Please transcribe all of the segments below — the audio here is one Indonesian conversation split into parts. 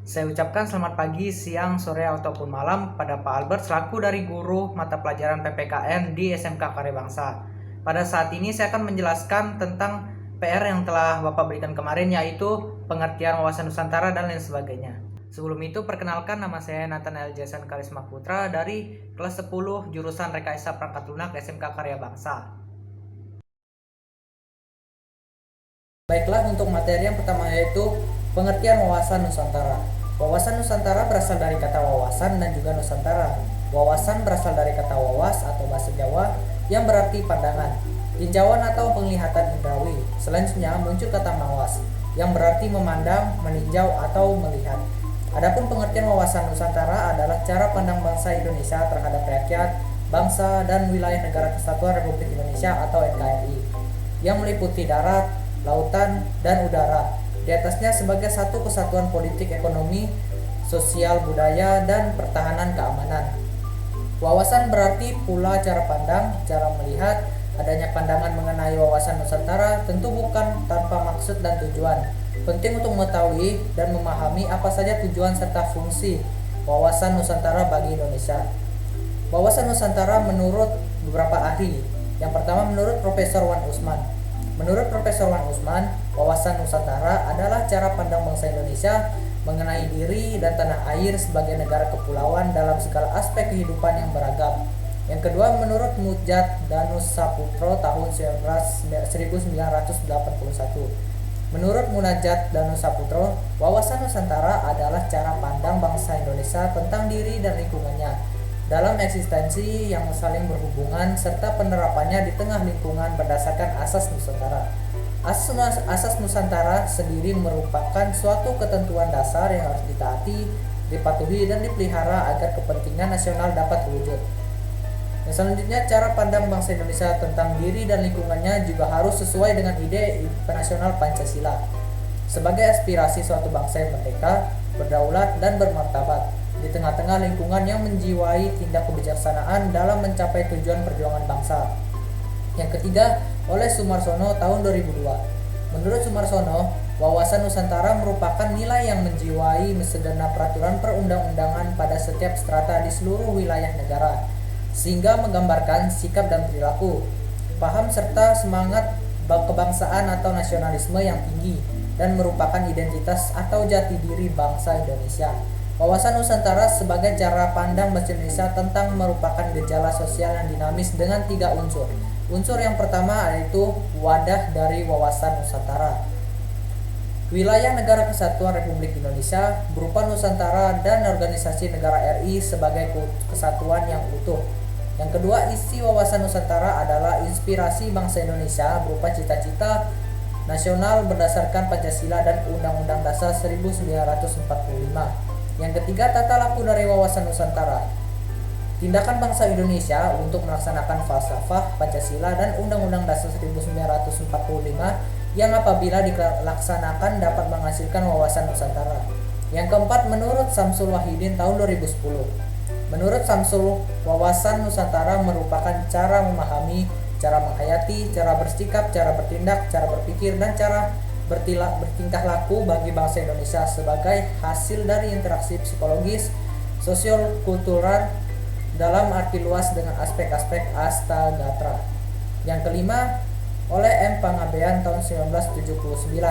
Saya ucapkan selamat pagi, siang, sore, ataupun malam pada Pak Albert selaku dari guru mata pelajaran PPKN di SMK Karya Bangsa. Pada saat ini saya akan menjelaskan tentang PR yang telah Bapak berikan kemarin, yaitu pengertian wawasan Nusantara dan lain sebagainya. Sebelum itu, perkenalkan, nama saya Nathanael Jason Karisma Putra dari kelas 10 jurusan Rekayasa Perangkat Lunak SMK Karya Bangsa. Baiklah, untuk materi yang pertama yaitu pengertian wawasan Nusantara. Wawasan Nusantara berasal dari kata wawasan dan juga Nusantara. Wawasan berasal dari kata wawas atau bahasa Jawa yang berarti pandangan, tinjauan atau penglihatan indrawi. Selanjutnya muncul kata mawas yang berarti memandang, meninjau atau melihat. Adapun pengertian wawasan Nusantara adalah cara pandang bangsa Indonesia terhadap rakyat, bangsa, dan wilayah Negara Kesatuan Republik Indonesia atau NKRI yang meliputi darat, lautan, dan udara. Di atasnya sebagai satu kesatuan politik, ekonomi, sosial, budaya, dan pertahanan keamanan. Wawasan berarti pula cara pandang, cara melihat. Adanya pandangan mengenai wawasan Nusantara tentu bukan tanpa maksud dan tujuan. Penting untuk mengetahui dan memahami apa saja tujuan serta fungsi wawasan Nusantara bagi Indonesia. Wawasan Nusantara menurut beberapa ahli. Yang pertama menurut Profesor Wan Usman. Menurut Profesor Wan Usman, wawasan Nusantara adalah cara pandang bangsa Indonesia mengenai diri dan tanah air sebagai negara kepulauan dalam segala aspek kehidupan yang beragam. Yang kedua, menurut Mujad Danus Saputro tahun 1981. Menurut Munajat Danus Saputro, wawasan Nusantara adalah cara pandang bangsa Indonesia tentang diri dan lingkungannya dalam eksistensi yang saling berhubungan serta penerapannya di tengah lingkungan berdasarkan asas Nusantara. Asas Nusantara sendiri merupakan suatu ketentuan dasar yang harus ditaati, dipatuhi, dan dipelihara agar kepentingan nasional dapat terwujud. Yang selanjutnya, cara pandang bangsa Indonesia tentang diri dan lingkungannya juga harus sesuai dengan ide nasional Pancasila sebagai aspirasi suatu bangsa yang merdeka, berdaulat, dan bermartabat di tengah-tengah lingkungan yang menjiwai tindak kebijaksanaan dalam mencapai tujuan perjuangan bangsa. Yang ketiga, oleh Sumarsono tahun 2002. Menurut Sumarsono, wawasan Nusantara merupakan nilai yang menjiwai segenap peraturan perundang-undangan pada setiap strata di seluruh wilayah negara, sehingga menggambarkan sikap dan perilaku, paham serta semangat kebangsaan atau nasionalisme yang tinggi dan merupakan identitas atau jati diri bangsa Indonesia. Wawasan Nusantara sebagai cara pandang bangsa Indonesia tentang merupakan gejala sosial yang dinamis dengan 3 unsur. Unsur yang pertama yaitu wadah dari wawasan Nusantara. Wilayah Negara Kesatuan Republik Indonesia berupa Nusantara dan organisasi negara RI sebagai kesatuan yang utuh. Yang kedua, isi wawasan Nusantara adalah inspirasi bangsa Indonesia berupa cita-cita nasional berdasarkan Pancasila dan Undang-Undang Dasar 1945. Yang ketiga, tata laku dari wawasan Nusantara. Tindakan bangsa Indonesia untuk melaksanakan falsafah Pancasila dan Undang-Undang Dasar 1945 yang apabila dilaksanakan dapat menghasilkan wawasan Nusantara. Yang keempat, menurut Samsul Wahidin tahun 2010. Menurut Samsul, wawasan Nusantara merupakan cara memahami, cara menghayati, cara bersikap, cara bertindak, cara berpikir, dan cara bertingkah laku bagi bangsa Indonesia sebagai hasil dari interaksi psikologis, sosial, kultural dalam arti luas dengan aspek-aspek Astagatra. Yang kelima, oleh M. Pangabean tahun 1979.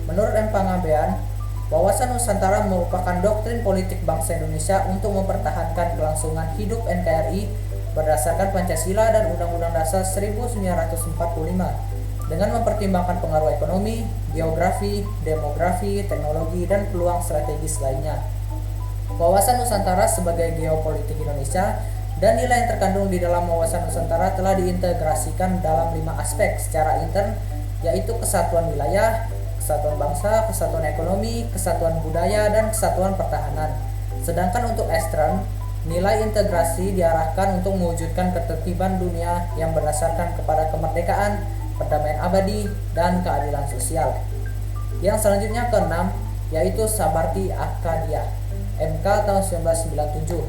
Menurut M. Pangabean, wawasan Nusantara merupakan doktrin politik bangsa Indonesia untuk mempertahankan kelangsungan hidup NKRI berdasarkan Pancasila dan Undang-Undang Dasar 1945 dengan mempertimbangkan pengaruh ekonomi, geografi, demografi, teknologi, dan peluang strategis lainnya. Wawasan Nusantara sebagai geopolitik Indonesia dan nilai yang terkandung di dalam wawasan Nusantara telah diintegrasikan dalam 5 aspek secara intern, yaitu kesatuan wilayah, kesatuan bangsa, kesatuan ekonomi, kesatuan budaya, dan kesatuan pertahanan. Sedangkan untuk ekstern, nilai integrasi diarahkan untuk mewujudkan ketertiban dunia yang berdasarkan kepada kemerdekaan, perdamaian abadi, dan keadilan sosial. Yang selanjutnya keenam, yaitu Sabarti Akadiah, MK tahun 1997.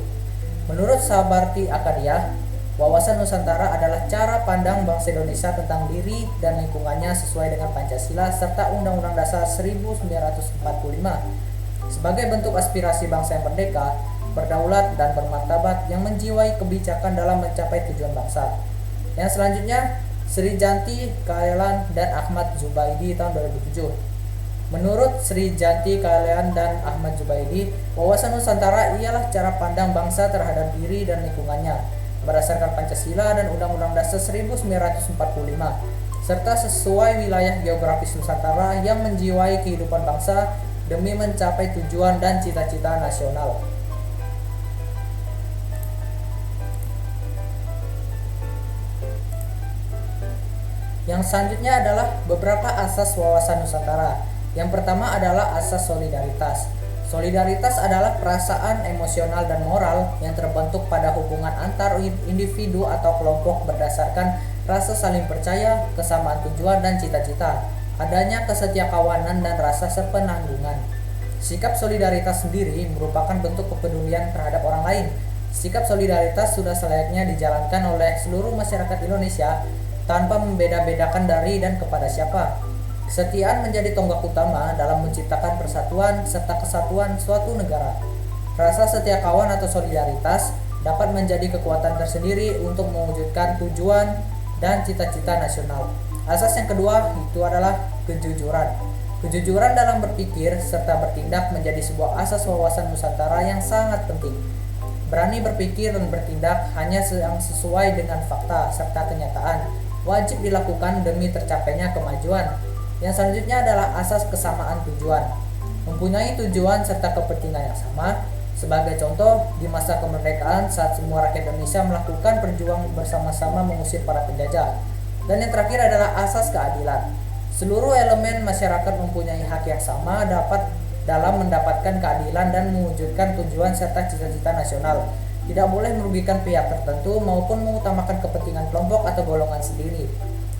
Menurut Sabarti Akadiah, wawasan Nusantara adalah cara pandang bangsa Indonesia tentang diri dan lingkungannya sesuai dengan Pancasila serta Undang-Undang Dasar 1945. sebagai bentuk aspirasi bangsa yang merdeka, berdaulat, dan bermartabat yang menjiwai kebijakan dalam mencapai tujuan bangsa. Yang selanjutnya, Sri Janti Kaelan dan Ahmad Zubaidi tahun 2007. Menurut Sri Janti Kaelan dan Ahmad Zubaidi, wawasan Nusantara ialah cara pandang bangsa terhadap diri dan lingkungannya berdasarkan Pancasila dan Undang-Undang Dasar 1945 serta sesuai wilayah geografis Nusantara yang menjiwai kehidupan bangsa demi mencapai tujuan dan cita-cita nasional. Yang selanjutnya adalah beberapa asas wawasan Nusantara. Yang pertama adalah asas solidaritas. Solidaritas adalah perasaan emosional dan moral yang terbentuk pada hubungan antar individu atau kelompok berdasarkan rasa saling percaya, kesamaan tujuan dan cita-cita, adanya kesetiakawanan dan rasa sepenanggungan. Sikap solidaritas sendiri merupakan bentuk kepedulian terhadap orang lain. Sikap solidaritas sudah selayaknya dijalankan oleh seluruh masyarakat Indonesia tanpa membeda-bedakan dari dan kepada siapa. Kesetiaan menjadi tonggak utama dalam menciptakan persatuan serta kesatuan suatu negara. Rasa setia kawan atau solidaritas dapat menjadi kekuatan tersendiri untuk mewujudkan tujuan dan cita-cita nasional. Asas yang kedua itu adalah kejujuran. Kejujuran dalam berpikir serta bertindak menjadi sebuah asas wawasan Nusantara yang sangat penting. Berani berpikir dan bertindak hanya yang sesuai dengan fakta serta kenyataan wajib dilakukan demi tercapainya kemajuan. Yang selanjutnya adalah asas kesamaan tujuan. Mempunyai tujuan serta kepentingan yang sama. Sebagai contoh, di masa kemerdekaan saat semua rakyat Indonesia melakukan perjuangan bersama-sama mengusir para penjajah. Dan yang terakhir adalah asas keadilan. Seluruh elemen masyarakat mempunyai hak yang sama dapat dalam mendapatkan keadilan dan mewujudkan tujuan serta cita-cita nasional. Tidak boleh merugikan pihak tertentu maupun mengutamakan kepentingan kelompok atau golongan sendiri.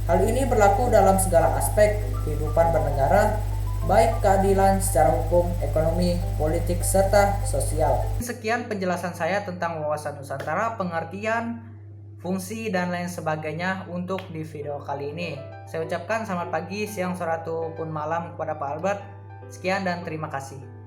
Hal ini berlaku dalam segala aspek kehidupan bernegara, baik keadilan secara hukum, ekonomi, politik, serta sosial. Sekian penjelasan saya tentang wawasan Nusantara, pengertian, fungsi, dan lain sebagainya untuk di video kali ini. Saya ucapkan selamat pagi, siang, sore, ataupun malam kepada Pak Albert. Sekian dan terima kasih.